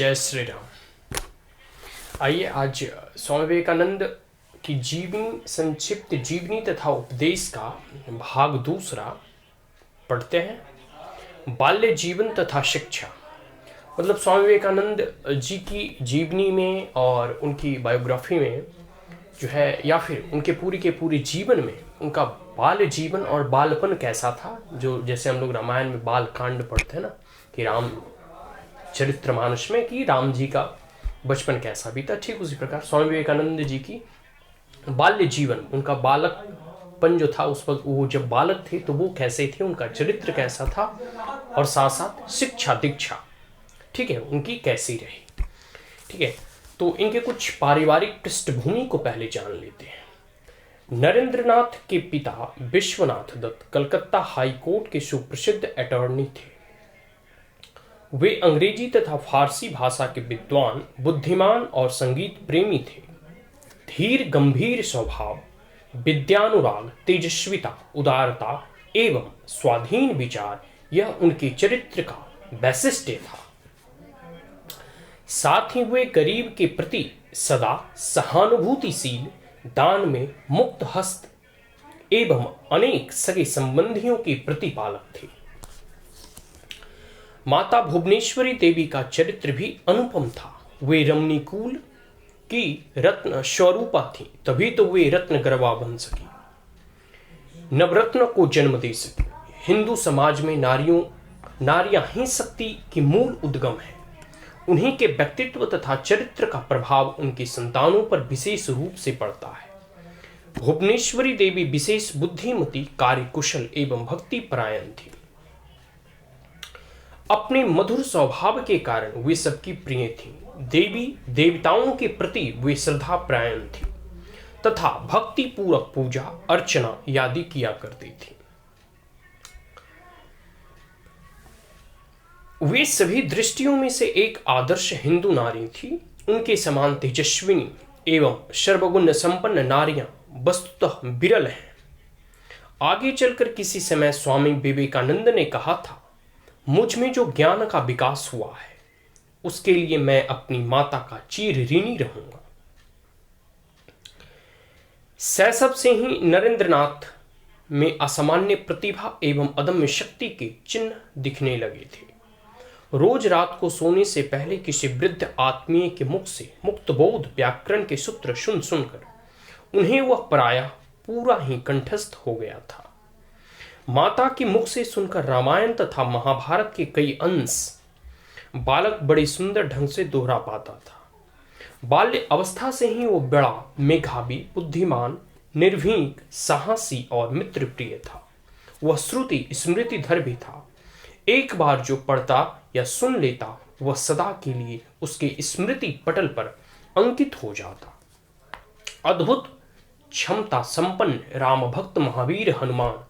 जय श्री राम। आइए आज स्वामी विवेकानंद की जीवनी, संक्षिप्त जीवनी तथा उपदेश का भाग दूसरा पढ़ते हैं। बाल्य जीवन तथा शिक्षा। मतलब स्वामी विवेकानंद जी की जीवनी में और उनकी बायोग्राफी में जो है, या फिर उनके पूरी के पूरे जीवन में उनका बाल्य जीवन और बालपन कैसा था, जो जैसे हम लोग रामायण में बाल कांड पढ़ते हैं ना, कि राम चरित्रमानस में कि राम जी का बचपन कैसा बीता, ठीक उसी प्रकार स्वामी विवेकानंद जी की बाल्य जीवन, उनका बालकपन जो था, उस वक्त वो जब बालक थे तो वो कैसे थे, उनका चरित्र कैसा था, और साथ साथ शिक्षा दीक्षा, ठीक है, उनकी कैसी रही। ठीक है, तो इनके कुछ पारिवारिक पृष्ठभूमि को पहले जान लेते हैं। नरेंद्रनाथ के पिता विश्वनाथ दत्त कलकत्ता हाई कोर्ट के सुप्रसिद्ध अटॉर्नी थे। वे अंग्रेजी तथा फारसी भाषा के विद्वान, बुद्धिमान और संगीत प्रेमी थे। धीर गंभीर स्वभाव, विद्यानुराग, तेजस्विता, उदारता एवं स्वाधीन विचार, यह उनके चरित्र का वैशिष्ट्य था। साथ ही वे गरीब के प्रति सदा सहानुभूतिशील, दान में मुक्त हस्त एवं अनेक सगे संबंधियों के प्रतिपालक थे। माता भुवनेश्वरी देवी का चरित्र भी अनुपम था। वे रमणीकुल की रत्न स्वरूपा थी, तभी तो वे रत्न गर्वा बन सकी, नवरत्न को जन्म दे सकी। हिंदू समाज में नारियां ही शक्ति की मूल उद्गम है। उन्हीं के व्यक्तित्व तथा चरित्र का प्रभाव उनकी संतानों पर विशेष रूप से पड़ता है। भुवनेश्वरी देवी विशेष बुद्धिमती, कार्यकुशल एवं भक्ति परायण थी। अपने मधुर स्वभाव के कारण वे सबकी प्रिय थीं। देवी देवताओं के प्रति वे श्रद्धा परायण थी तथा भक्ति पूर्वक पूजा अर्चना आदि किया करती थी। वे सभी दृष्टियों में से एक आदर्श हिंदू नारी थी। उनके समान तेजस्विनी एवं सर्वगुण संपन्न नारियां वस्तुतः विरल हैं। आगे चलकर किसी समय स्वामी विवेकानंद ने कहा था, मुझ में जो ज्ञान का विकास हुआ है उसके लिए मैं अपनी माता का चिर ऋणी रहूंगा। शैशव से ही नरेंद्रनाथ में असामान्य प्रतिभा एवं अदम्य शक्ति के चिन्ह दिखने लगे थे। रोज रात को सोने से पहले किसी वृद्ध आत्मीय के मुख से मुक्तबोध व्याकरण के सूत्र सुन सुनकर उन्हें वह प्रायः पूरा ही कंठस्थ हो गया था। माता के मुख से सुनकर रामायण तथा महाभारत के कई अंश बालक बड़े सुंदर ढंग से दोहरा पाता था। बाल्य अवस्था से ही वो बड़ा मेधावी, बुद्धिमान, निर्भीक, साहसी और मित्र प्रिय था। वह श्रुति स्मृतिधर भी था। एक बार जो पढ़ता या सुन लेता वह सदा के लिए उसके स्मृति पटल पर अंकित हो जाता। अद्भुत क्षमता संपन्न राम भक्त महावीर हनुमान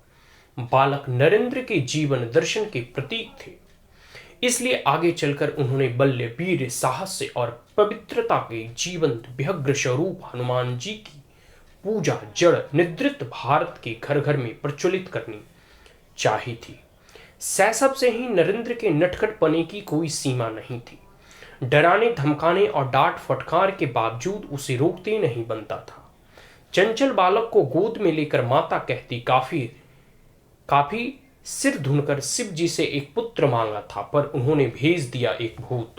बालक नरेंद्र के जीवन दर्शन के प्रतीक थे। इसलिए आगे चलकर उन्होंने बल्य, वीर, साहस और पवित्रता के जीवंत व्यग्र स्वरूप हनुमान जी की पूजा जड़ निद्रित भारत के घर घर में प्रचलित करनी चाही थी। शैशव से ही नरेंद्र के नटखटपने की कोई सीमा नहीं थी। डराने, धमकाने और डांट फटकार के बावजूद उसे रोकते नहीं बनता था। चंचल बालक को गोद में लेकर माता कहती, काफी सिर धुनकर शिव जी से एक पुत्र मांगा था, पर उन्होंने भेज दिया एक भूत।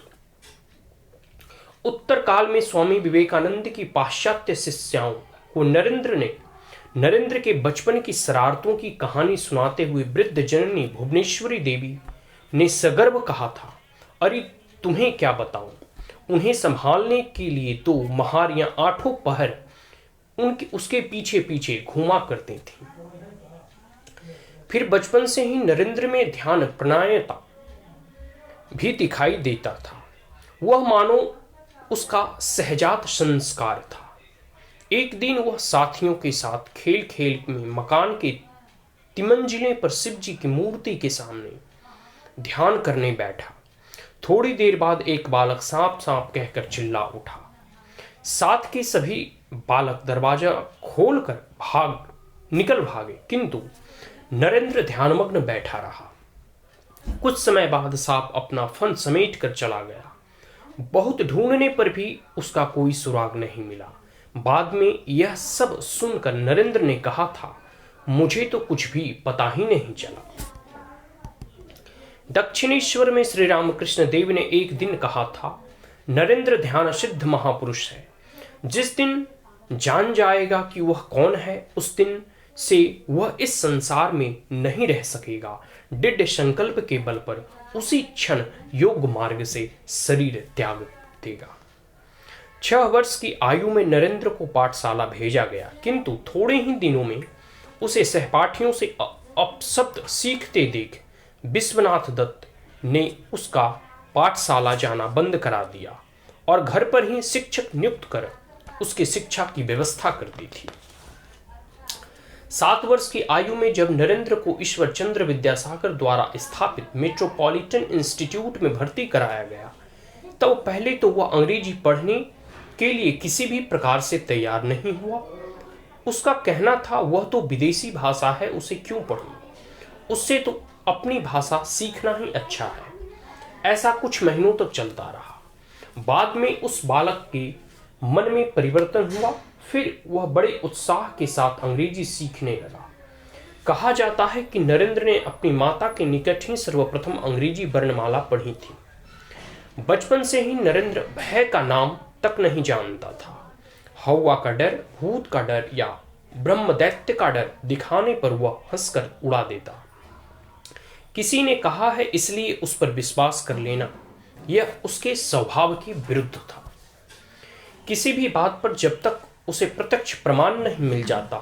उत्तर काल में स्वामी विवेकानंद की पाश्चात्य शिष्याओं को नरेंद्र के बचपन की शरारतों की कहानी सुनाते हुए वृद्ध जननी भुवनेश्वरी देवी ने सगर्व कहा था, अरे तुम्हें क्या बताऊं, उन्हें संभालने के लिए तो महारियां आठों पहर उसके पीछे पीछे घूमा करती थी। फिर बचपन से ही नरेंद्र में ध्यान प्रणायता भी दिखाई देता था। वह मानो उसका सहजात संस्कार था। एक दिन वह साथियों के साथ खेल खेल में मकान के तिमंजिले पर शिव जी की मूर्ति के सामने ध्यान करने बैठा। थोड़ी देर बाद एक बालक सांप सांप कहकर चिल्ला उठा। साथ के सभी बालक दरवाजा खोलकर निकल भागे, किंतु नरेंद्र ध्यानमग्न बैठा रहा। कुछ समय बाद सांप अपना फन समेट कर चला गया। बहुत ढूंढने पर भी उसका कोई सुराग नहीं मिला। बाद में यह सब सुनकर नरेंद्र ने कहा था, मुझे तो कुछ भी पता ही नहीं चला। दक्षिणेश्वर में श्री रामकृष्ण देव ने एक दिन कहा था, नरेंद्र ध्यान सिद्ध महापुरुष है। जिस दिन जान जाएगा कि वह कौन है, उस दिन से वह इस संसार में नहीं रह सकेगा। दृढ़ संकल्प के बल पर उसी क्षण योग मार्ग से शरीर त्याग देगा। 6 वर्ष की आयु में नरेंद्र को पाठशाला भेजा गया, किंतु थोड़े ही दिनों में उसे सहपाठियों से अपशब्द सीखते देख विश्वनाथ दत्त ने उसका पाठशाला जाना बंद करा दिया और घर पर ही शिक्षक नियुक्त कर उसकी शिक्षा की व्यवस्था कर दी थी। 7 वर्ष की आयु में जब नरेंद्र को ईश्वर चंद्र विद्यासागर द्वारा स्थापित मेट्रोपॉलिटन इंस्टीट्यूट में भर्ती कराया गया, तब पहले तो वह अंग्रेजी पढ़ने के लिए किसी भी प्रकार से तैयार नहीं हुआ। उसका कहना था, वह तो विदेशी भाषा है, उसे क्यों पढ़ूं? उससे तो अपनी भाषा सीखना ही अच्छा है। ऐसा कुछ महीनों तक चलता रहा। बाद में उस बालक के मन में परिवर्तन हुआ। फिर वह बड़े उत्साह के साथ अंग्रेजी सीखने लगा। कहा जाता है कि नरेंद्र ने अपनी माता के निकट ही सर्वप्रथम अंग्रेजी वर्णमाला पढ़ी थी। बचपन से ही नरेंद्र भय का नाम तक नहीं जानता था। हवा का डर, भूत का डर या ब्रह्म दैत्य का डर दिखाने पर वह हंसकर उड़ा देता। किसी ने कहा है, इसलिए उस पर विश्वास कर लेना यह उसके स्वभाव के विरुद्ध था। किसी भी बात पर जब तक उसे प्रत्यक्ष प्रमाण नहीं मिल जाता,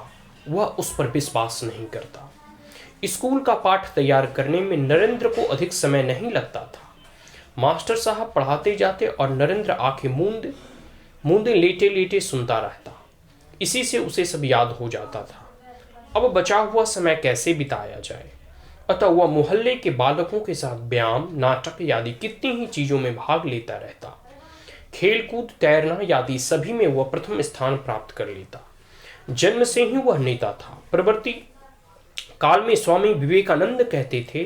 वह उस पर विश्वास नहीं करता। स्कूल का पाठ तैयार करने में नरेंद्र को अधिक समय नहीं लगता था। मास्टर साहब पढ़ाते जाते और नरेंद्र आंखें मूंदे लेटे लेटे सुनता रहता। इसी से उसे सब याद हो जाता था। अब बचा हुआ समय कैसे बिताया जाए, अतः वह मोहल्ले के बालकों के साथ व्यायाम, नाटक आदि कितनी ही चीजों में भाग लेता रहता। खेलकूद, तैरना आदि सभी में वह प्रथम स्थान प्राप्त कर लेता। जन्म से ही वह नेता था। प्रवृत्ति काल में स्वामी विवेकानंद कहते थे,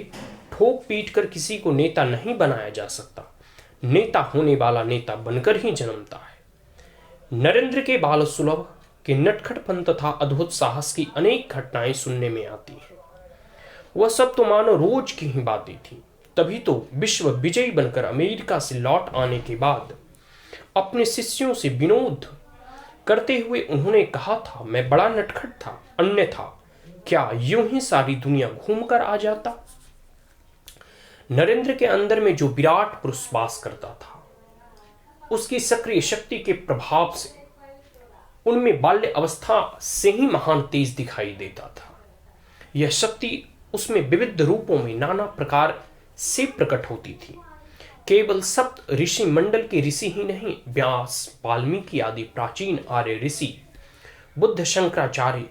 ठोक पीट कर किसी को नेता नहीं बनाया जा सकता, नेता होने वाला नेता बनकर ही जन्मता है। नरेंद्र के बाल सुलभ के नटखटपन तथा अद्भुत साहस की अनेक घटनाएं सुनने में आती हैं। वह सब तो मानो रोज की ही बातें थी। तभी तो विश्व विजयी बनकर अमेरिका से लौट आने के बाद अपने शिष्यों से विनोद करते हुए उन्होंने कहा था, मैं बड़ा नटखट था, अन्यथा क्या यूं ही सारी दुनिया घूमकर आ जाता। नरेंद्र के अंदर में जो विराट पुरुष वास करता था, उसकी सक्रिय शक्ति के प्रभाव से उनमें बाल्य अवस्था से ही महान तेज दिखाई देता था। यह शक्ति उसमें विविध रूपों में नाना प्रकार से प्रकट होती थी। केवल सप्त ऋषि मंडल के ऋषि ही नहीं, व्यास, वाल्मीकि आदि प्राचीन आर्य ऋषि, बुद्ध, शंकराचार्य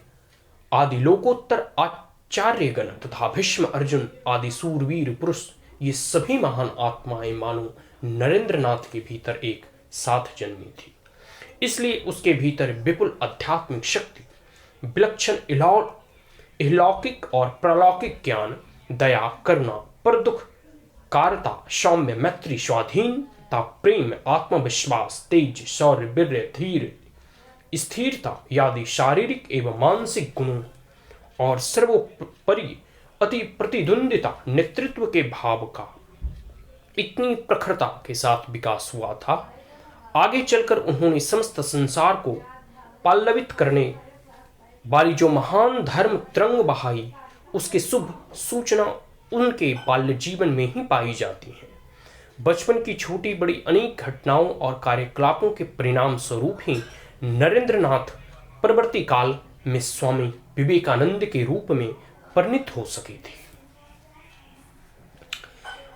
आदि लोकोत्तर आचार्यगण तथा भीष्म, अर्जुन आदि सूरवीर पुरुष, ये सभी महान आत्माएं मानो नरेंद्रनाथ के भीतर एक साथ जन्मी थी। इसलिए उसके भीतर विपुल आध्यात्मिक शक्ति, विलक्षण इहलौकिक और प्रलौकिक ज्ञान, दया, करुणा, पर दुख कारता, सौम्य, मैत्री, स्वाधीनता, प्रेम, आत्मविश्वास, तेज, शौर्य, वीर्य, धीर, स्थिरता आदि शारीरिक एवं मानसिक गुणों और सर्वोपरि अति प्रतिद्वंदिता, नेतृत्व के भाव का इतनी प्रखरता के साथ विकास हुआ था। आगे चलकर उन्होंने समस्त संसार को पल्लवित करने वाली जो महान धर्म तरंग बहाई, उसके शुभ सूचना उनके बाल्य जीवन में ही पाई जाती है। बचपन की छोटी बड़ी अनेक घटनाओं और कार्यकलापों के परिणाम स्वरूप ही नरेंद्रनाथ परवर्ती काल में स्वामी विवेकानंद के रूप में परिणित हो सके थे।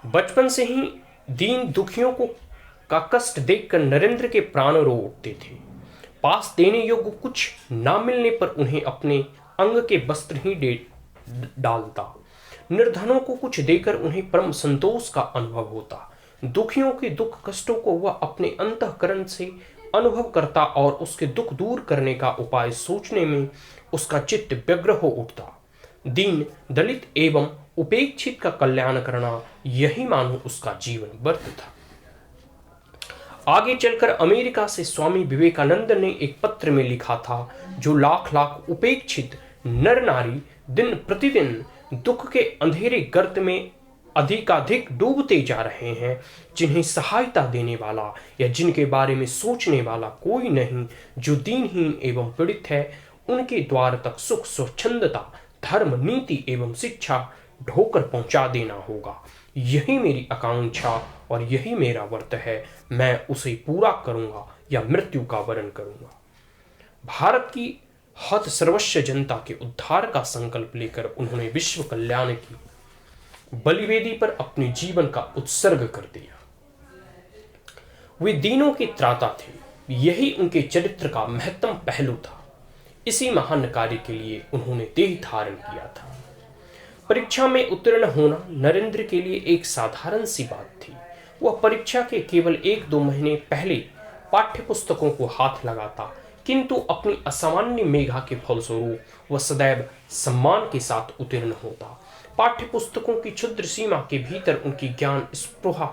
बचपन से ही दीन दुखियों का कष्ट देखकर नरेंद्र के प्राण रो उठते थे। पास देने योग्य कुछ ना मिलने पर उन्हें अपने अंग के वस्त्र ही दे डालता। निर्धनों को कुछ देकर उन्हें परम संतोष का अनुभव होता। दुखियों के दुख कष्टों को वह अपने अंतःकरण से अनुभव करता और उसके दुख दूर करने का उपाय सोचने में उसका चित्त व्यग्र हो उठता। दीन, दलित एवं उपेक्षित का कल्याण करना, यही मानो उसका जीवन व्रत था। आगे चलकर अमेरिका से स्वामी विवेकानंद ने एक पत्र में लिखा था, जो लाख लाख उपेक्षित नर नारी दिन प्रतिदिन दुख के अंधेरे गर्त में अधिकाधिक डूबते जा रहे हैं, जिन्हें सहायता देने वाला या जिनके बारे में सोचने वाला कोई नहीं, जो दीनहीन एवं पीड़ित है, उनके द्वार तक सुख स्वच्छंदता धर्म नीति एवं शिक्षा ढोकर पहुंचा देना होगा। यही मेरी आकांक्षा और यही मेरा व्रत है। मैं उसे पूरा करूंगा या मृत्यु का वरण करूंगा। भारत की हत सर्वस्व जनता के उद्धार का संकल्प लेकर उन्होंने विश्व कल्याण की बलिवेदी पर अपने जीवन का उत्सर्ग कर दिया। वे दीनों के त्राता थे, यही उनके चरित्र का महत्तम पहलू था। इसी महान कार्य के लिए उन्होंने देह धारण किया था। परीक्षा में उत्तीर्ण होना नरेंद्र के लिए एक साधारण सी बात थी। वह परीक्षा के केवल 1-2 महीने पहले पाठ्य पुस्तकों को हाथ लगाता, किंतु अपनी असामान्य मेधा के फलस्वरूप वह सदैव सम्मान के साथ उत्तीर्ण होता। पाठ्य पुस्तकों की क्षुद्र सीमा के भीतर उनकी ज्ञान स्पृहा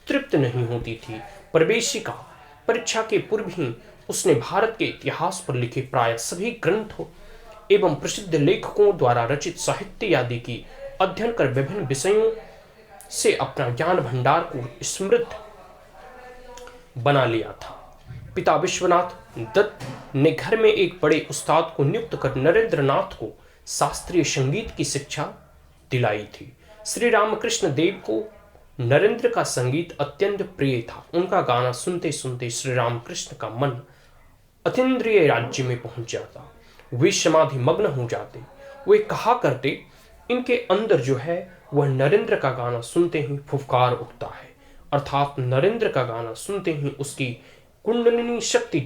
तृप्त नहीं होती थी। प्रवेशिका परीक्षा के पूर्व ही उसने भारत के इतिहास पर लिखे प्राय सभी ग्रंथों एवं प्रसिद्ध लेखकों द्वारा रचित साहित्य आदि की अध्ययन कर विभिन्न विषयों से अपना ज्ञान भंडार को समृद्ध बना लिया था। पिता विश्वनाथ दत्त ने घर में एक बड़े उस्ताद को नियुक्त कर नरेंद्र नाथ को शास्त्रीय संगीत की शिक्षा दिलाई थी। श्री रामकृष्ण देव को नरेंद्र का संगीत अत्यंत प्रिय था। उनका गाना सुनते सुनते श्री रामकृष्ण का मन अतीन्द्रिय राज्य में पहुंच जाता। वे समाधि मग्न हो जाते। वे कहा करते, इनके अंदर जो है वह नरेंद्र का गाना सुनते ही फुफकार उठता है, अर्थात नरेंद्र का गाना सुनते ही उसकी कुंडलिनी शक्ति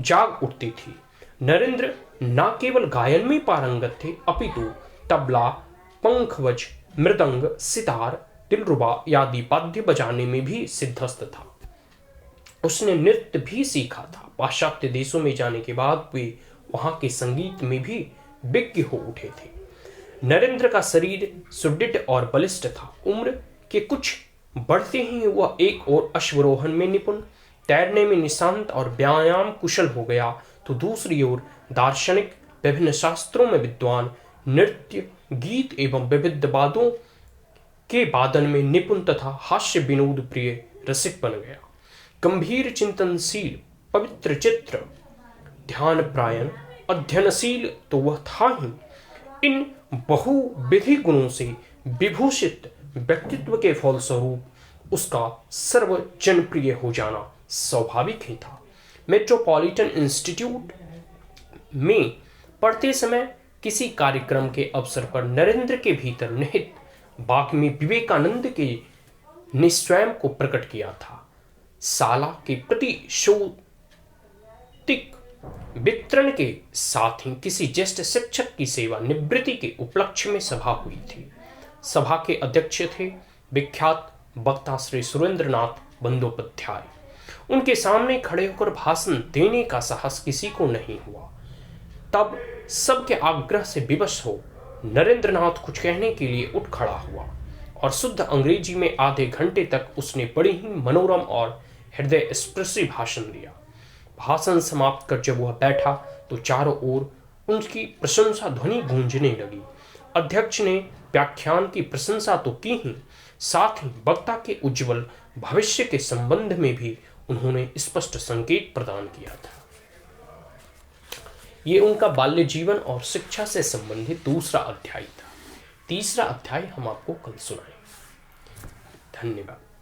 जाग उठती थी। नरेंद्र न केवल गायन में पारंगत थे, अपितु तबला, पंखवज, मृदंग, सितार, दिलरुबा आदि वाद्य बजाने में भी सिद्धस्त था। उसने नृत्य भी सीखा था। पाश्चात्य देशों में जाने के बाद वे वहां के संगीत में भी विज्ञ हो उठे थे। नरेंद्र का शरीर सुदृढ़ और बलिष्ठ था। उम्र के कुछ बढ़ते ही वह एक और अश्वरोहण में निपुण, तैरने में निशांत और व्यायाम कुशल हो गया, तो दूसरी ओर दार्शनिक, विभिन्न शास्त्रों में विद्वान, नृत्य, गीत एवं विविध वाद्यों के वादन में निपुण तथा हास्य विनोद प्रिय रसिक बन गया। गंभीर चिंतनशील, पवित्र चित्र, ध्यान प्रायण, अध्ययनशील तो वह था ही। इन बहुविधि गुणों से विभूषित व्यक्तित्व के फलस्वरूप उसका सर्व जनप्रिय हो जाना स्वाभाविक ही था। मेट्रोपॉलिटन इंस्टीट्यूट में पढ़ते समय किसी कार्यक्रम के अवसर पर नरेंद्र के भीतर निहित बाग में विवेकानंद के ने स्वयं को प्रकट किया था। शाला के प्रति शौतिक वितरण के साथ ही किसी ज्येष्ठ शिक्षक की सेवा निवृत्ति के उपलक्ष्य में सभा हुई थी। सभा के अध्यक्ष थे विख्यात वक्ता श्री सुरेंद्रनाथ बंदोपाध्याय। उनके सामने खड़े होकर भाषण देने का साहस किसी को नहीं हुआ। तब सबके आग्रह से विवश हो नरेंद्रनाथ कुछ कहने के लिए उठ खड़ा हुआ और शुद्ध अंग्रेजी में आधे घंटे तक उसने बड़ी ही मनोरम और हृदय स्पर्शी भाषण दिया। भाषण समाप्त कर जब वह बैठा तो चारों ओर उनकी प्रशंसा ध्वनि गूंजने लगी। अध्यक्ष ने व्याख्यान की प्रशंसा तो की ही, साथ ही वक्ता के उज्जवल भविष्य के संबंध में भी उन्होंने स्पष्ट संकेत प्रदान किया था। ये उनका बाल्य जीवन और शिक्षा से संबंधित दूसरा अध्याय था। तीसरा अध्याय हम आपको कल सुनाएंगे। धन्यवाद।